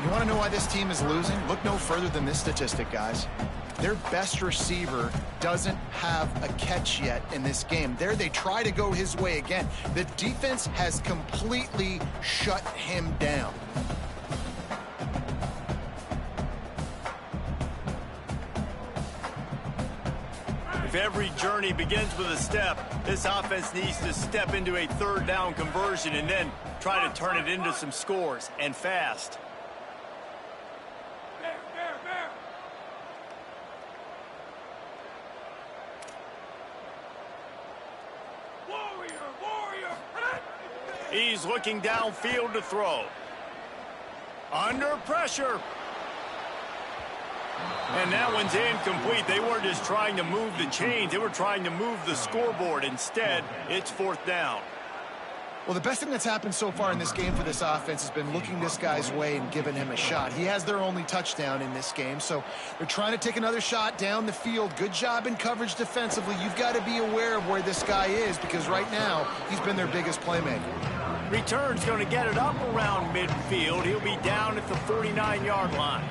You want to know why this team is losing? Look no further than this statistic, guys. Their best receiver doesn't have a catch yet in this game. There they try to go his way again. The defense has completely shut him down. If every journey begins with a step, this offense needs to step into a third down conversion and then try to turn it into some scores, and fast. He's looking downfield to throw. Under pressure. And that one's incomplete. They weren't just trying to move the chains. They were trying to move the scoreboard. Instead, it's fourth down. Well, the best thing that's happened so far in this game for this offense has been looking this guy's way and giving him a shot. He has their only touchdown in this game, so they're trying to take another shot down the field. Good job in coverage defensively. You've got to be aware of where this guy is because right now he's been their biggest playmaker. Return's going to get it up around midfield. He'll be down at the 49-yard line.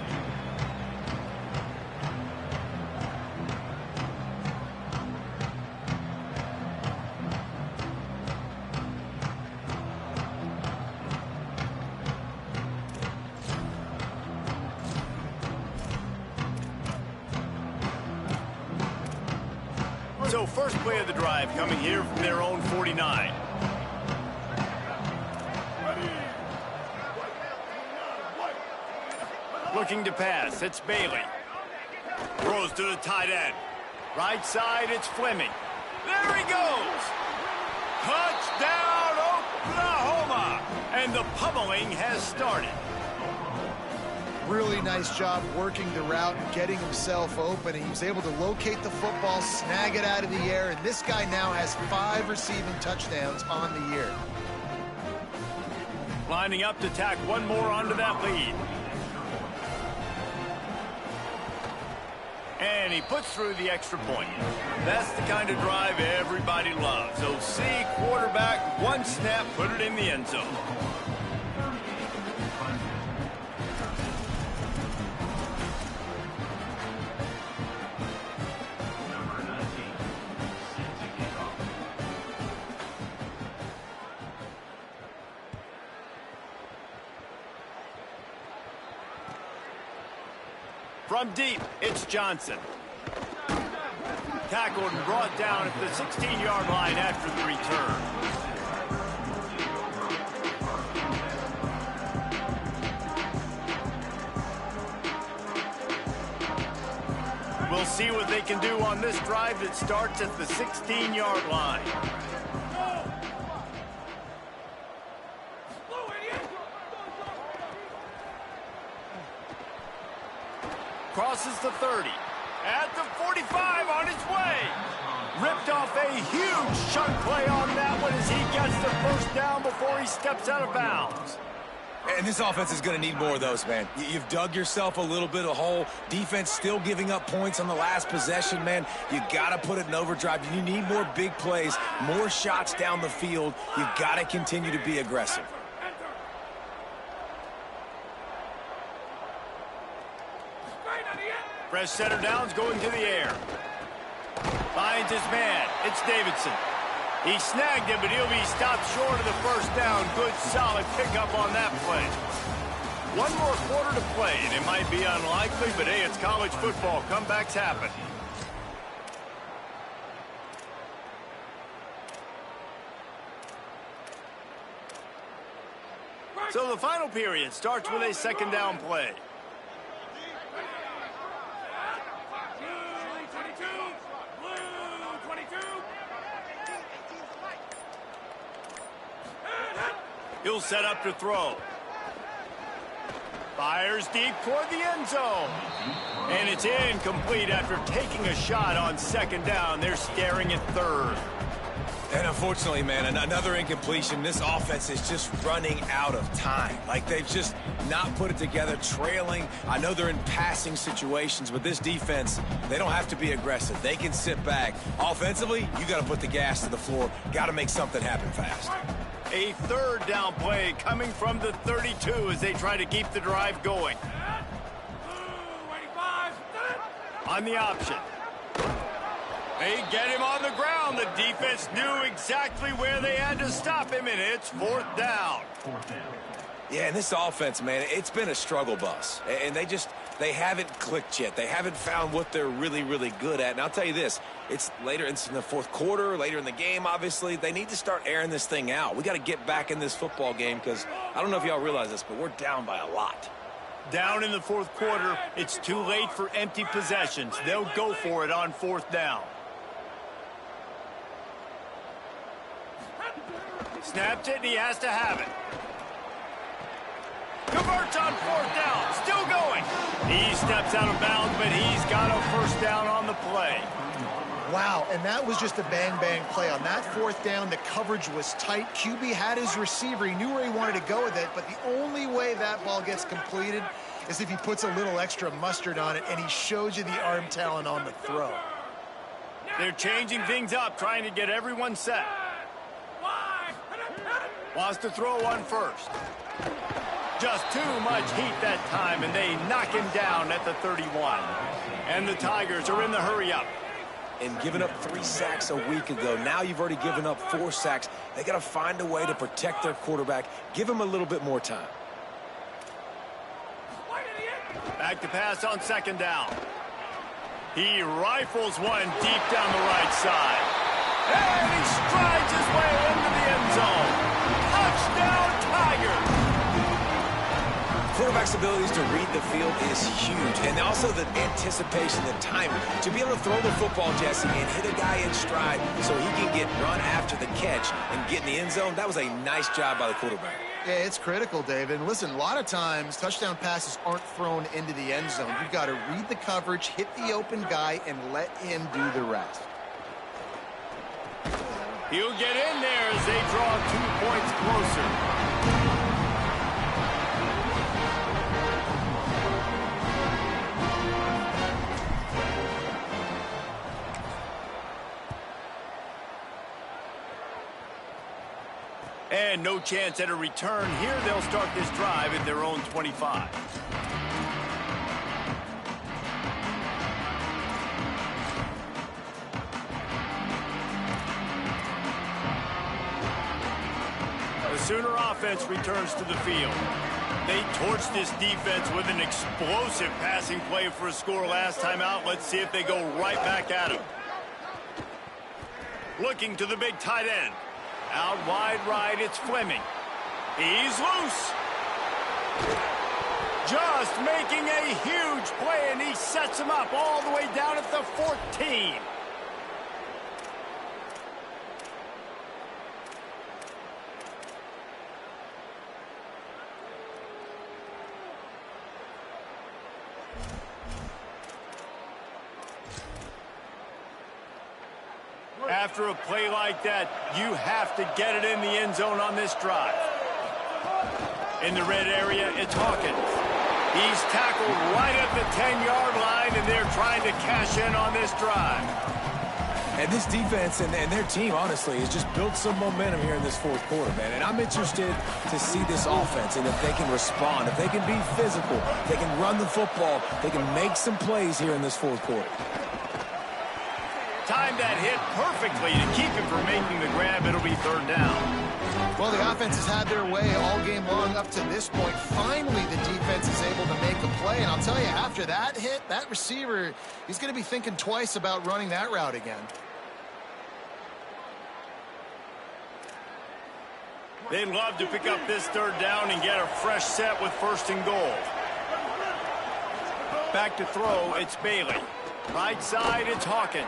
So first play of the drive coming here from their own 49. Looking to pass, it's Bailey. Throws to the tight end. Right side, it's Fleming. There he goes! Touchdown, Oklahoma! And the pummeling has started. Really nice job working the route and getting himself open. He was able to locate the football, snag it out of the air, and this guy now has 5 receiving touchdowns on the year. Lining up to tack one more onto that lead. And he puts through the extra point. That's the kind of drive everybody loves. OC, quarterback, one snap, put it in the end zone. From deep, it's Johnson. Tackled and brought down at the 16-yard line after the return. We'll see what they can do on this drive that starts at the 16-yard line. Crosses the 30. At the 45 on his way. Ripped off a huge chunk play on that one as he gets the first down before he steps out of bounds. And this offense is going to need more of those, man. You've dug yourself a little bit of hole. Defense still giving up points on the last possession, man. You got to put it in overdrive. You need more big plays, more shots down the field. You got to continue to be aggressive. Fresh center downs going to the air. Finds his man. It's Davidson. He snagged him, but he'll be stopped short of the first down. Good, solid pickup on that play. One more quarter to play, and it might be unlikely, but hey, it's college football. Comebacks happen. So the final period starts with a second down play. He'll set up to throw. Fires deep toward the end zone. And it's incomplete after taking a shot on second down. They're staring at third. And unfortunately, man, another incompletion. This offense is just running out of time. Like, they've just not put it together, trailing. I know they're in passing situations, but this defense, they don't have to be aggressive. They can sit back. Offensively, you got to put the gas to the floor. Got to make something happen fast. A third down play coming from the 32 as they try to keep the drive going. On the option. They get him on the ground. The defense knew exactly where they had to stop him, and it's fourth down. Yeah, and this offense, man, it's been a struggle bus. And they haven't clicked yet. They haven't found what they're really, really good at. And I'll tell you this, it's later in the fourth quarter, later in the game, obviously. They need to start airing this thing out. We got to get back in this football game because I don't know if y'all realize this, but we're down by a lot. Down in the fourth quarter, it's too late for empty possessions. They'll go for it on fourth down. Snapped it, and he has to have it. Converts on fourth down. Still going. He steps out of bounds, but he's got a first down on the play. Wow, and that was just a bang-bang play. On that fourth down, the coverage was tight. QB had his receiver. He knew where he wanted to go with it, but the only way that ball gets completed is if he puts a little extra mustard on it, and he shows you the arm talent on the throw. They're changing things up, trying to get everyone set. Wants to throw one first. Just too much heat that time, and they knock him down at the 31. And the Tigers are in the hurry-up. And giving up 3 sacks a week ago, now you've already given up 4 sacks. They got to find a way to protect their quarterback. Give him a little bit more time. Back to pass on second down. He rifles one deep down the right side. And he strides his way into the end zone. Touchdown, Tigers! Quarterback's abilities to read the field is huge. And also the anticipation, the timing. To be able to throw the football, Jesse, and hit a guy in stride so he can get run after the catch and get in the end zone, that was a nice job by the quarterback. Yeah, it's critical, David. And listen, a lot of times, touchdown passes aren't thrown into the end zone. You've got to read the coverage, hit the open guy, and let him do the rest. He'll get in there as they draw 2 points closer. And no chance at a return here. They'll start this drive at their own 25. The Sooner offense returns to the field. They torched this defense with an explosive passing play for a score last time out. Let's see if they go right back at him. Looking to the big tight end. Out wide right, it's Fleming. He's loose. Just making a huge play, and he sets him up all the way down at the 14. After a play like that, you have to get it in the end zone on this drive. In the red area, it's Hawkins. He's tackled right at the 10-yard line, and they're trying to cash in on this drive. And this defense and their team, honestly, has just built some momentum here in this fourth quarter, man. And I'm interested to see this offense and if they can respond, if they can be physical, if they can run the football, they can make some plays here in this fourth quarter. Timed that hit perfectly to keep him from making the grab. It'll be third down. Well, the offense has had their way all game long up to this point. Finally, the defense is able to make a play. And I'll tell you, after that hit, that receiver, he's going to be thinking twice about running that route again. They'd love to pick up this third down and get a fresh set with first and goal. Back to throw, it's Bailey. Right side, it's Hawkins.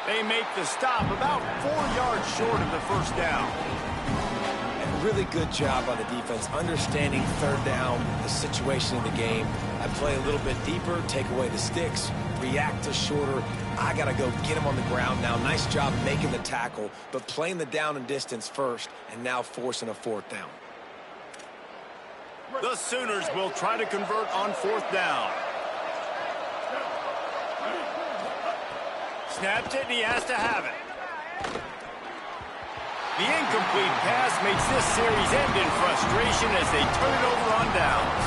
They make the stop about 4 yards short of the first down. And really good job by the defense understanding third down, the situation in the game. I play a little bit deeper, take away the sticks, react to shorter. I got to go get him on the ground now. Nice job making the tackle, but playing the down and distance first and now forcing a fourth down. The Sooners will try to convert on fourth down. Snaps it, and he has to have it. The incomplete pass makes this series end in frustration as they turn it over on downs.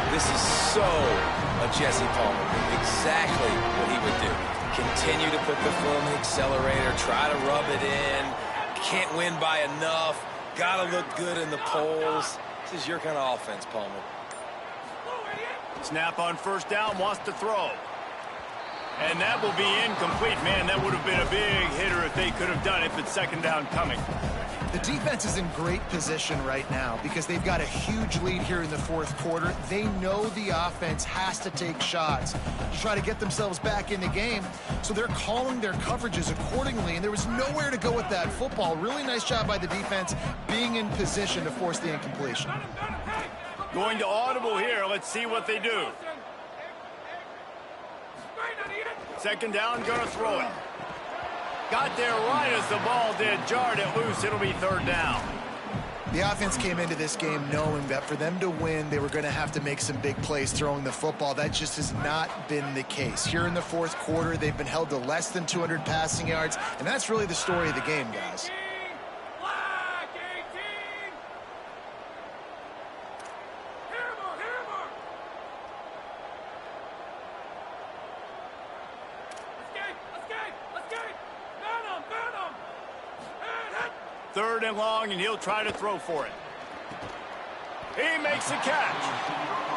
This is so a Jesse Palmer move. Exactly what he would do. Continue to put the foot on the accelerator, try to rub it in. Can't win by enough. Got to look good in the polls. This is your kind of offense, Palmer. Snap on first down, wants to throw. And that will be incomplete. Man, that would have been a big hitter if they could have done it, but second down coming. The defense is in great position right now because they've got a huge lead here in the fourth quarter. They know the offense has to take shots to try to get themselves back in the game, so they're calling their coverages accordingly, and there was nowhere to go with that football. Really nice job by the defense being in position to force the incompletion. Going to audible here. Let's see what they do. Second down, gonna throw it. Got there right as the ball did, jarred it loose. It'll be third down. The offense came into this game knowing that for them to win, they were going to have to make some big plays throwing the football. That just has not been the case. Here in the fourth quarter, they've been held to less than 200 passing yards, and that's really the story of the game, guys. Third and long, and he'll try to throw for it. He makes the catch.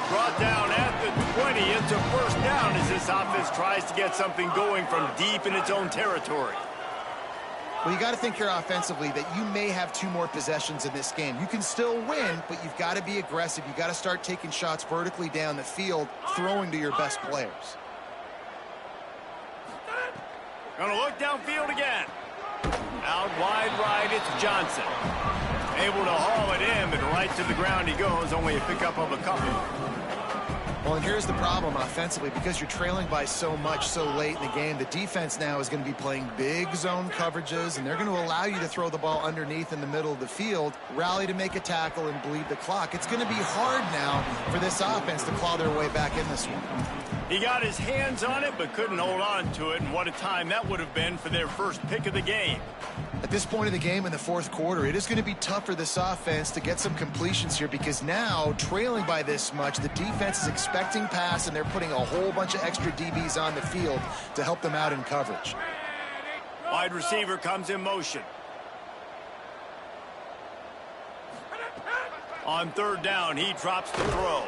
Brought down at the 20. It's a first down as this offense tries to get something going from deep in its own territory. Well, you got to think here offensively that you may have 2 more possessions in this game. You can still win, but you've got to be aggressive. You got to start taking shots vertically down the field, throwing to your best players. Gonna look downfield again. Out wide right, it's Johnson. Able to haul it in, but right to the ground he goes. Only a pickup of a couple. Well, and here's the problem offensively. Because you're trailing by so much so late in the game, the defense now is going to be playing big zone coverages, and they're going to allow you to throw the ball underneath in the middle of the field, rally to make a tackle, and bleed the clock. It's going to be hard now for this offense to claw their way back in this one. He got his hands on it, but couldn't hold on to it, and what a time that would have been for their first pick of the game. At this point of the game in the fourth quarter, it is going to be tough for this offense to get some completions here because now, trailing by this much, the defense is expecting pass, and they're putting a whole bunch of extra DBs on the field to help them out in coverage. Wide receiver comes in motion. On third down, he drops the throw.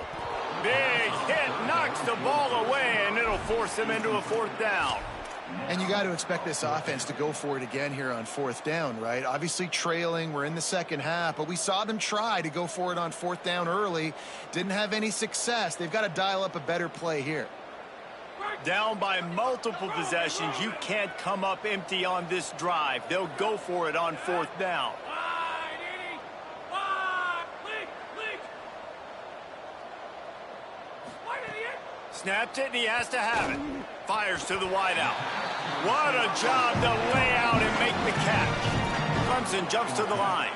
Big hit, knocks the ball away, and it'll force him into a fourth down. And you got to expect this offense to go for it again here on fourth down, right? Obviously trailing, we're in the second half, but we saw them try to go for it on fourth down early. Didn't have any success. They've got to dial up a better play here. Down by multiple possessions, you can't come up empty on this drive. They'll go for it on fourth down. Snapped it, and he has to have it. Fires to the wideout. What a job to lay out and make the catch. Clemson jumps to the line.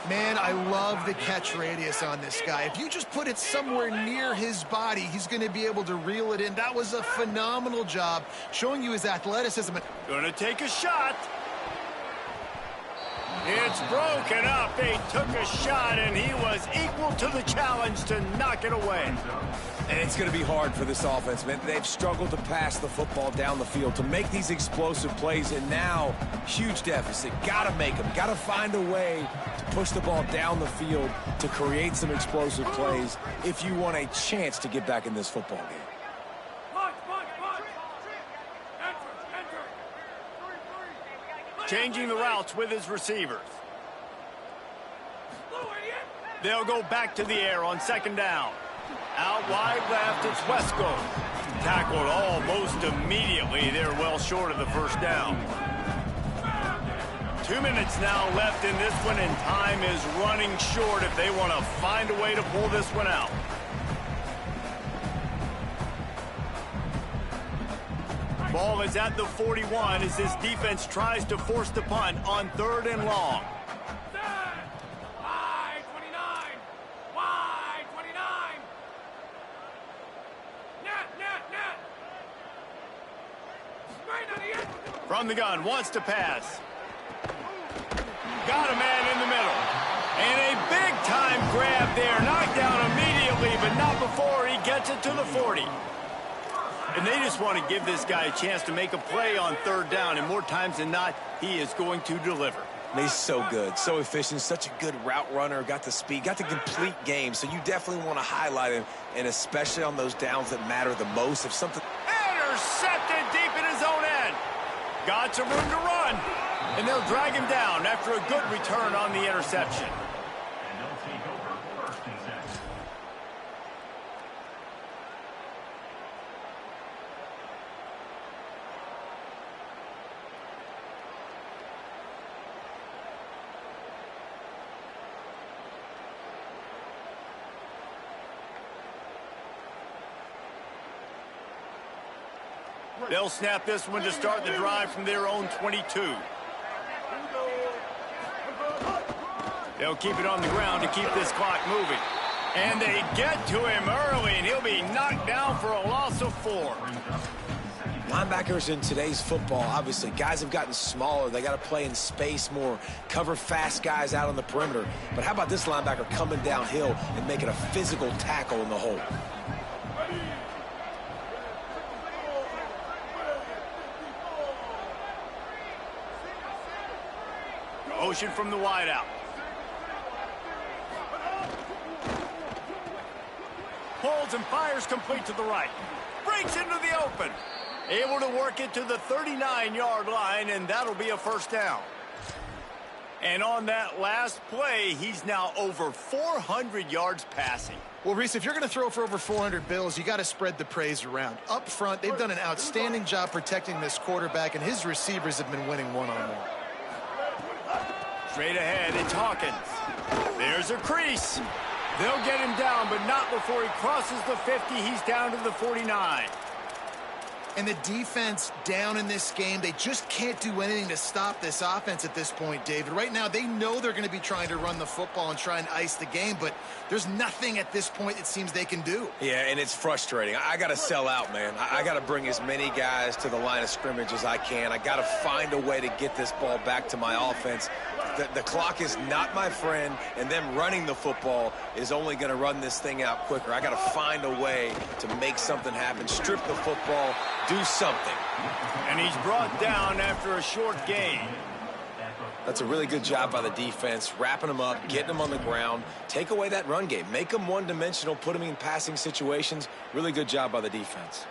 Man, I love the catch radius on this guy. If you just put it somewhere near his body, he's going to be able to reel it in. That was a phenomenal job, showing you his athleticism. Gonna take a shot. It's broken up. They took a shot, and he was equal to the challenge to knock it away. And it's going to be hard for this offense, man. They've struggled to pass the football down the field, to make these explosive plays, and now, huge deficit. Got to make them. Got to find a way to push the ball down the field to create some explosive plays if you want a chance to get back in this football game. Changing the routes with his receivers. They'll go back to the air on second down. Out wide left, it's Wesco. Tackled almost immediately. They're well short of the first down. 2 minutes now left in this one, and time is running short if they want to find a way to pull this one out. Ball is at the 41 as this defense tries to force the punt on third and long. From the gun, wants to pass. Got a man in the middle. And a big-time grab there. Knocked down immediately, but not before he gets it to the 40. And they just want to give this guy a chance to make a play on third down, and more times than not, he is going to deliver. He's so good, so efficient, such a good route runner, got the speed, got the complete game, so you definitely want to highlight him, and especially on those downs that matter the most. If something... Intercepted deep in his own end. Got some room to run, and they'll drag him down after a good return on the interception. They'll snap this one to start the drive from their own 22. They'll keep it on the ground to keep this clock moving. And they get to him early, and he'll be knocked down for a loss of 4. Linebackers in today's football, obviously, guys have gotten smaller. They got to play in space more, cover fast guys out on the perimeter. But how about this linebacker coming downhill and making a physical tackle in the hole? Motion from the wideout. Pulls and fires complete to the right. Breaks into the open. Able to work it to the 39-yard line, and that'll be a first down. And on that last play, he's now over 400 yards passing. Well, Reese, if you're going to throw for over 400 bills, you got to spread the praise around. Up front, they've done an outstanding job protecting this quarterback, and his receivers have been winning one-on-one. Straight ahead, it's Hawkins. There's a crease. They'll get him down, but not before he crosses the 50. He's down to the 49. And the defense down in this game, they just can't do anything to stop this offense at this point, David. Right now, they know they're going to be trying to run the football and try and ice the game, but there's nothing at this point it seems they can do. Yeah, and it's frustrating. I got to sell out, man. I got to bring as many guys to the line of scrimmage as I can. I got to find a way to get this ball back to my offense. The clock is not my friend, and them running the football is only going to run this thing out quicker. I got to find a way to make something happen, strip the football, do something. And he's brought down after a short gain. That's a really good job by the defense, wrapping them up, getting them on the ground, take away that run game, make them one-dimensional, put them in passing situations. Really good job by the defense.